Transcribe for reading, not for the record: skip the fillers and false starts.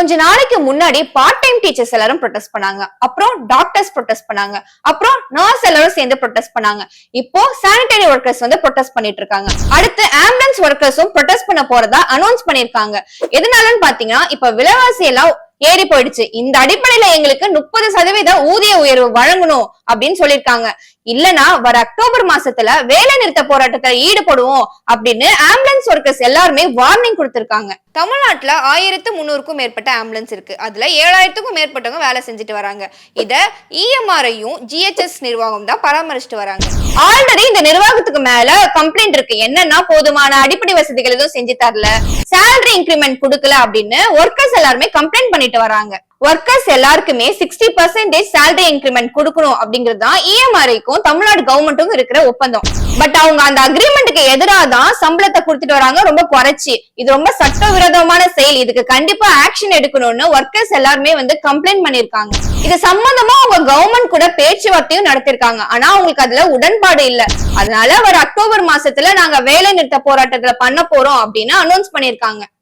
கொஞ்ச நாளைக்கு முன்னாடி பார்ட் டைம் டீச்சர்ஸ் எல்லாரும் ப்ரொடெஸ்ட் பண்ணாங்க. அப்புறம் டாக்டர்ஸ் ப்ரொடெஸ்ட் பண்ணாங்க. அப்புறம் நர்ஸ் எல்லாரும் சேர்ந்து ப்ரொடெஸ்ட் பண்ணாங்க. இப்போ சானிட்டரி ஒர்க்கர்ஸ் வந்து ப்ரொடெஸ்ட் பண்ணிட்டு இருக்காங்க. அடுத்து ஆம்புலன்ஸ் ஒர்க்கர்ஸும் ப்ரொடெஸ்ட் பண்ண போறதா அனௌன்ஸ் பண்ணிருக்காங்க. எதனாலன்னு பாத்தீங்கன்னா இப்ப விலைவாசி எல்லாம் ஏறி போயிடுச்சு. இந்த அடிப்படையில எங்களுக்கு 30% ஊதிய உயர்வு வழங்கணும் அப்படின்னு சொல்லிருக்காங்க. இல்லனா வர அக்டோபர் மாசத்துல வேலை நிறுத்த போராட்டத்துல ஈடுபடுவோம் அப்படின்னு ஆம்புலன்ஸ் ஒர்க்கர்ஸ் எல்லாருமே வார்னிங் கொடுத்திருக்காங்க. தமிழ்நாட்டுல 1300க்கும் மேற்பட்ட ஆம்புலன்ஸ் இருக்கு. அதுல 7000க்கும் மேற்பட்டவங்க வேலை செஞ்சுட்டு வராங்க. இத இஎம்ஆரையும் ஜிஹெச்எஸ் நிர்வாகம் தான் பராமரிச்சுட்டு வராங்க. ஆல்ரெடி இந்த நிர்வாகத்துக்கு மேல கம்ப்ளைண்ட் இருக்கு. என்னன்னா போதுமான அடிப்படை வசதிகள் எதுவும் செஞ்சு தரல, சேலரி இன்கிரிமெண்ட் கொடுக்கல அப்படின்னு ஒர்க்கர்ஸ் எல்லாருமே கம்ப்ளைண்ட் பண்ணிட்டு வராங்க. ஒர்க்கர்ஸ் எல்லாருக்குமே 60% சேலரி இன்கிரிமெண்ட் கொடுக்கணும் அப்படிங்கிறது தான் இஎம்ஆர்ஐக்கும் தமிழ்நாடு கவர்மெண்ட்டுக்கும் இருக்கிற ஒப்பந்தம். பட் அவங்க அந்த அக்ரிமெண்ட்டுக்கு எதிராக தான் சம்பளத்தை கொடுத்துட்டு வராங்க, ரொம்ப குறைச்சி. இது ரொம்ப சட்டவிரோதமான செயல். இதுக்கு கண்டிப்பா ஆக்ஷன் எடுக்கணும்னு ஒர்க்கர்ஸ் எல்லாருமே வந்து கம்ப்ளைண்ட் பண்ணிருக்காங்க. இது சம்பந்தமா அவங்க கவர்மெண்ட் கூட பேச்சுவார்த்தையும் நடத்திருக்காங்க. ஆனா அவங்களுக்கு அதுல உடன்பாடு இல்ல. அதனால வர அக்டோபர் மாசத்துல நாங்க வேலை நிறுத்த போராட்டத்துல பண்ண போறோம் அப்படின்னு அனௌன்ஸ் பண்ணிருக்காங்க.